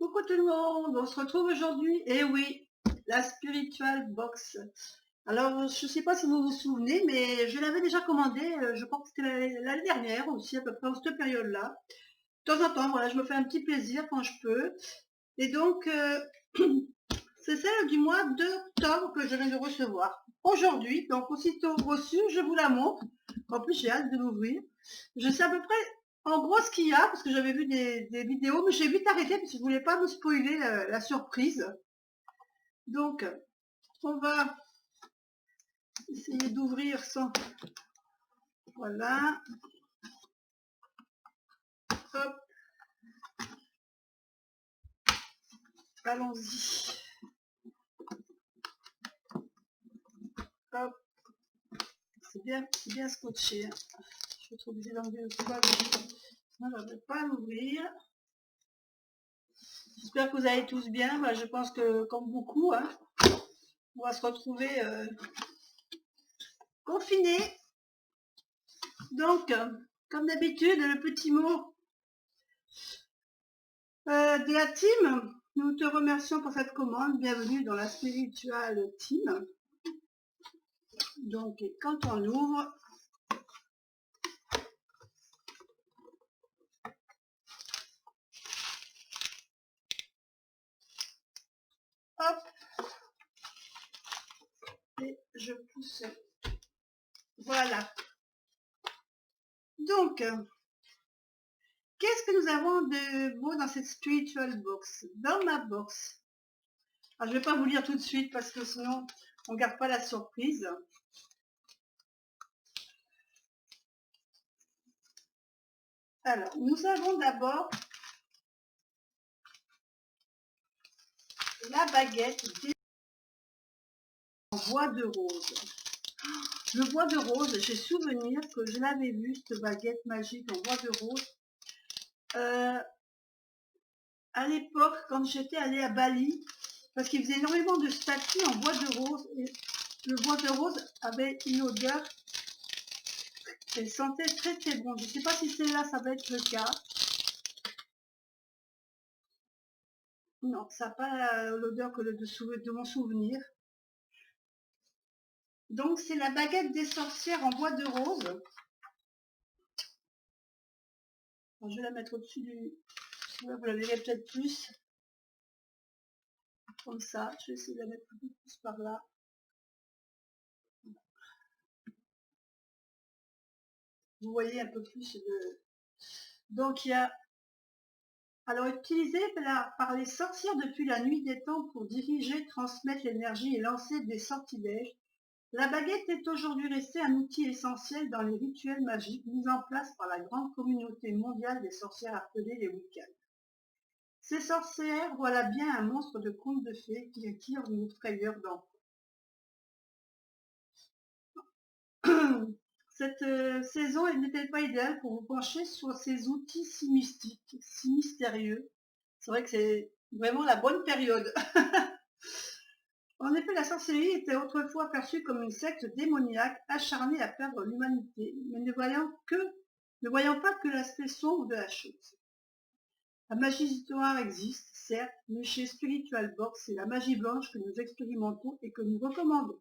Coucou tout le monde, on se retrouve aujourd'hui, et oui, la Spiritual Box. Alors, je ne sais pas si vous vous souvenez, mais je l'avais déjà commandé, je pense que c'était l'année dernière aussi, à peu près en cette période-là. De temps en temps, voilà, je me fais un petit plaisir quand je peux. Et donc, c'est celle du mois d'octobre que je viens de recevoir. Aujourd'hui, donc aussitôt reçu, je vous la montre. En plus, j'ai hâte de l'ouvrir. Je sais à peu près en gros ce qu'il y a, parce que j'avais vu des vidéos, mais j'ai vite arrêté parce que je voulais pas me spoiler la surprise. Donc, on va essayer d'ouvrir sans... Voilà. Hop. Allons-y. Hop. C'est bien scotché. Hein. Je vais être obligée d'enlever le swag. Sinon, je ne vais pas l'ouvrir. J'espère que vous allez tous bien. Bah, je pense que, comme beaucoup, hein, on va se retrouver confinés. Donc, comme d'habitude, le petit mot de la team. Nous te remercions pour cette commande. Bienvenue dans la Spiritual Team. Donc, quand on ouvre, hop, et je pousse. Voilà. Donc, qu'est-ce que nous avons de beau dans cette Spiritual Box? Dans ma box. Alors, je ne vais pas vous lire tout de suite parce que sinon, on ne garde pas la surprise. Alors, nous avons d'abord la baguette en bois de rose. Le bois de rose, j'ai souvenir que je l'avais vu, cette baguette magique en bois de rose. À l'époque, quand j'étais allée à Bali, parce qu'ils faisaient énormément de statues en bois de rose, et le bois de rose avait une odeur, elle sentait très très bon. Je ne sais pas si celle-là, ça va être le cas. Non, ça n'a pas l'odeur que de mon souvenir. Donc, c'est la baguette des sorcières en bois de rose. Alors, je vais la mettre au-dessus du... Vous la verrez peut-être plus. Comme ça, je vais essayer de la mettre un peu plus par là. Vous voyez un peu plus de... Donc, il y a... Alors, utilisée par les sorcières depuis la nuit des temps pour diriger, transmettre l'énergie et lancer des sortilèges, la baguette est aujourd'hui restée un outil essentiel dans les rituels magiques mis en place par la grande communauté mondiale des sorcières appelées les Wiccans. Ces sorcières, voilà bien un monstre de conte de fées qui attire une frayeur d'enfant. Cette saison n'est-elle pas idéale pour vous pencher sur ces outils si mystiques, si mystérieux? C'est vrai que c'est vraiment la bonne période. En effet, la sorcellerie était autrefois perçue comme une secte démoniaque acharnée à perdre l'humanité, mais ne voyant pas que l'aspect sombre de la chose. La magie noire existe, certes, mais chez Spiritual Box, c'est la magie blanche que nous expérimentons et que nous recommandons.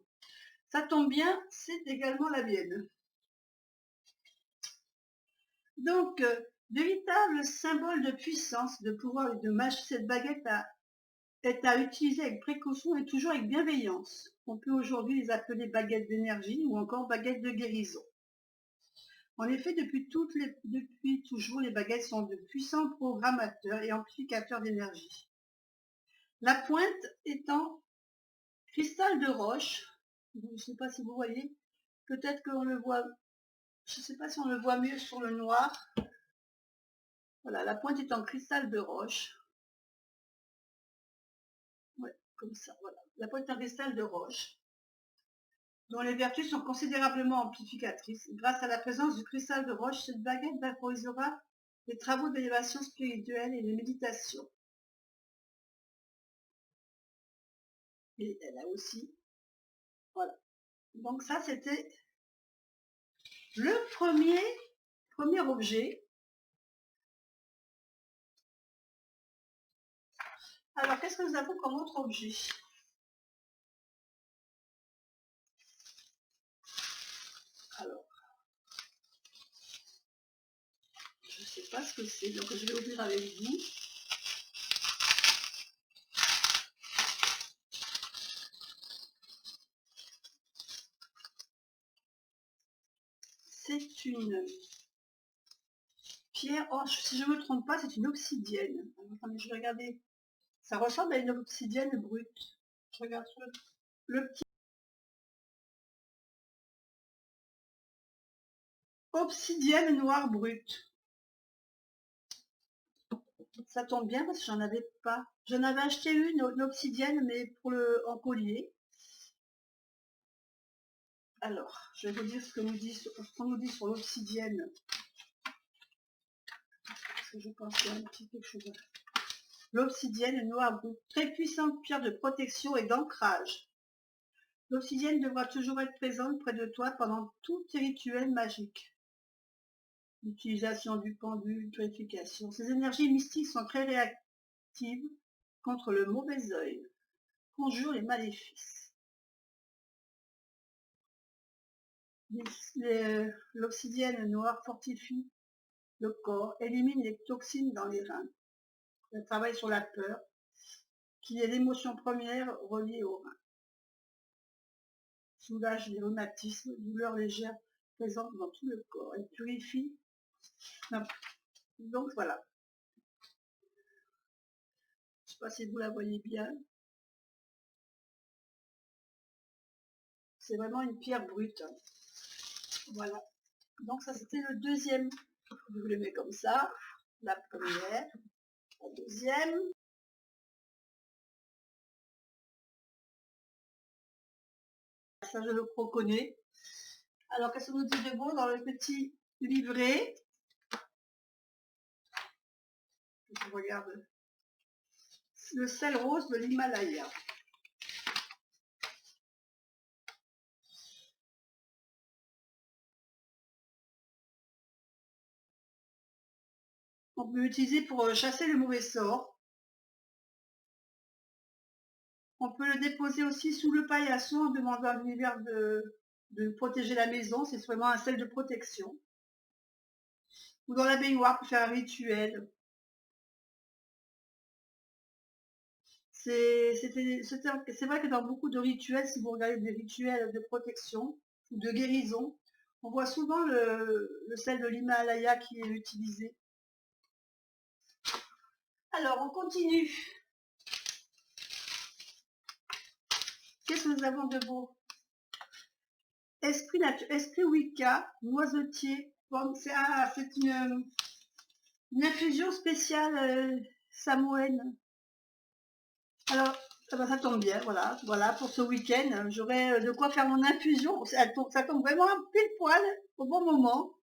Ça tombe bien, c'est également la mienne. Donc, véritable symbole de puissance, de pouvoir et de magie, cette baguette est à utiliser avec précaution et toujours avec bienveillance. On peut aujourd'hui les appeler baguettes d'énergie ou encore baguettes de guérison. En effet, depuis toujours, les baguettes sont de puissants programmateurs et amplificateurs d'énergie. La pointe étant cristal de roche, je ne sais pas si vous voyez, peut-être qu'on le voit, je ne sais pas si on le voit mieux sur le noir. Voilà, la pointe est en cristal de roche. Ouais, comme ça, voilà. La pointe est en cristal de roche, dont les vertus sont considérablement amplificatrices. Grâce à la présence du cristal de roche, cette baguette favorisera les travaux d'élévation spirituelle et les méditations. Et elle a aussi, voilà. Donc ça, c'était le premier objet. Alors, qu'est-ce que nous avons comme autre objet? Alors, je ne sais pas ce que c'est, donc je vais ouvrir avec vous. C'est une pierre, oh, si je ne me trompe pas, c'est une obsidienne. Alors, attendez, je vais regarder. Ça ressemble à une obsidienne brute. Je regarde sur le petit. Obsidienne noire brute. Ça tombe bien parce que j'en avais pas. J'en avais acheté une obsidienne, mais pour le en collier. Alors, je vais vous dire ce qu'on nous dit sur l'obsidienne. Parce que je pense qu'il y a un petit quelque chose. L'obsidienne noire brute, très puissante pierre de protection et d'ancrage. L'obsidienne devra toujours être présente près de toi pendant tous tes rituels magiques. L'utilisation du pendule, purification. Ces énergies mystiques sont très réactives contre le mauvais œil. Conjure les maléfices. L'obsidienne noire fortifie le corps, élimine les toxines dans les reins. Elle travaille sur la peur, qui est l'émotion première reliée aux reins. Soulage les rhumatismes, douleurs légères présentes dans tout le corps. Elle purifie. Donc voilà. Je ne sais pas si vous la voyez bien. C'est vraiment une pierre brute. Voilà. Donc ça c'était le deuxième. Je vous le mets comme ça. La première. La deuxième. Ça je le reconnais. Alors qu'est-ce qu'on nous dit de bon dans le petit livret? Je regarde. Le sel rose de l'Himalaya. On peut l'utiliser pour chasser le mauvais sort. On peut le déposer aussi sous le paillasson en demandant à l'univers de protéger la maison. C'est vraiment un sel de protection. Ou dans la baignoire pour faire un rituel. C'est vrai que dans beaucoup de rituels, si vous regardez des rituels de protection ou de guérison, on voit souvent le sel de l'Himalaya qui est utilisé. Alors, on continue. Qu'est-ce que nous avons de beau? Esprit Wicca, noisetier, pomme. C'est une infusion spéciale samoenne. Alors, ça tombe bien, voilà, pour ce week-end, j'aurai de quoi faire mon infusion. Ça tombe vraiment pile poil, au bon moment.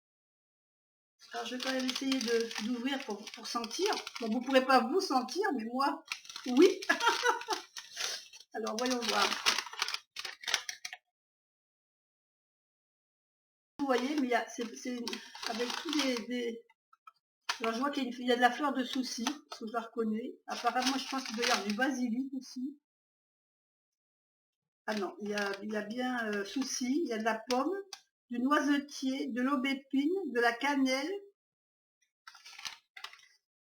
Alors, je vais quand même essayer d'ouvrir pour sentir. Bon, vous ne pourrez pas vous sentir, mais moi, oui. Alors, voyons voir. Vous voyez, mais c'est avec tous des... Alors, je vois qu'il y a de la fleur de souci, ce que je la reconnais. Apparemment, je pense qu'il doit y avoir du basilic aussi. Ah non, il y a bien souci, il y a de la pomme, du noisetier, de l'aubépine, de la cannelle.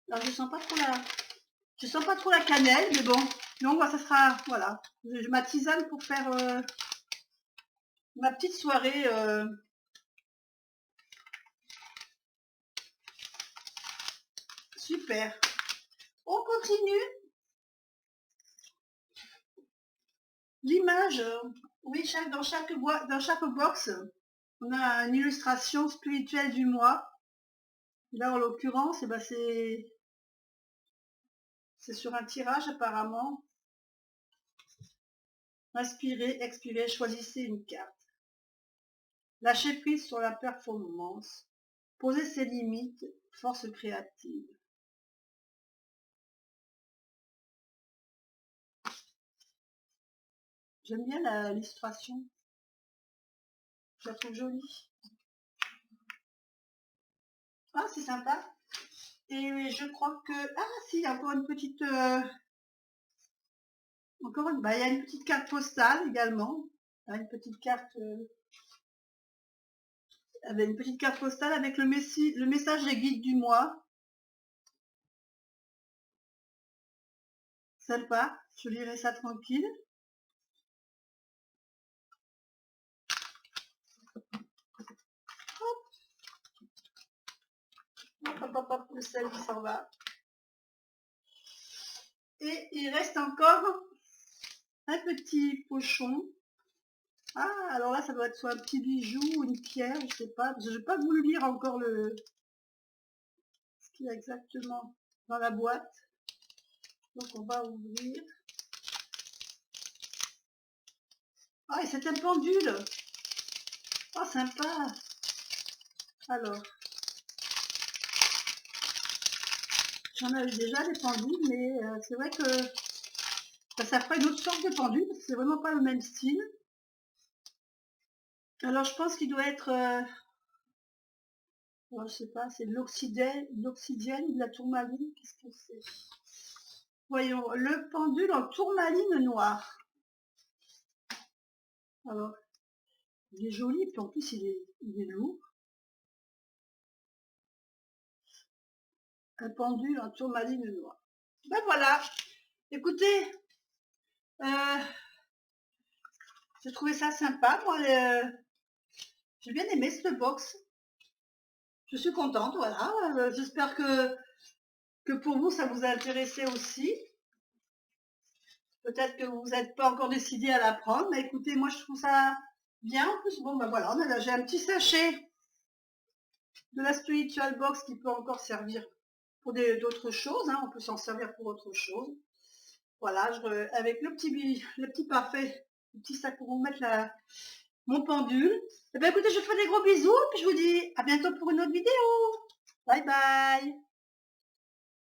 Alors, je sens pas trop la cannelle, mais bon. Donc, ça sera, voilà, ma tisane pour faire ma petite soirée. Super. On continue. L'image, oui, dans chaque box, on a une illustration spirituelle du mois. Là, en l'occurrence, eh ben, c'est sur un tirage apparemment. Inspirez, expirez, choisissez une carte. Lâchez prise sur la performance. Posez ses limites, force créative. J'aime bien l'illustration. Je la trouve jolie. Ah, c'est sympa. Et je crois que... Ah, si, il y a encore une petite... Encore une, bah, il y a une petite carte postale également. Une petite carte avec une petite carte postale avec le message des guides du mois. Sympa, je lirai ça tranquille. Hop, hop, hop, le sel qui s'en va. Et il reste encore un petit pochon. Ah, alors là, ça doit être soit un petit bijou ou une pierre, je sais pas. Je n'ai pas voulu lire encore ce qu'il y a exactement dans la boîte. Donc on va ouvrir. Ah, et c'est un pendule. Oh, sympa. Alors, j'en avais déjà des pendules, mais c'est vrai que ça ferait une autre sorte de pendule, parce que c'est vraiment pas le même style. Alors, je pense qu'il doit être, je sais pas, c'est de l'obsidienne ou de la tourmaline. Qu'est-ce que c'est? Voyons, le pendule en tourmaline noire. Alors, il est joli, puis en plus il est lourd. Un pendule en tourmaline noire. Ben voilà, écoutez, j'ai trouvé ça sympa. Moi, j'ai bien aimé cette box. Je suis contente, voilà. J'espère que pour vous, ça vous a intéressé aussi. Peut-être que vous n'êtes pas encore décidé à la prendre, mais écoutez, moi je trouve ça bien. En plus, bon, ben voilà, j'ai un petit sachet de la Spiritual Box qui peut encore servir pour d'autres choses. Hein. On peut s'en servir pour autre chose. Voilà, avec le petit parfait, le petit sac pour vous mettre mon pendule. Et bien écoutez, je vous fais des gros bisous, puis je vous dis à bientôt pour une autre vidéo. Bye bye.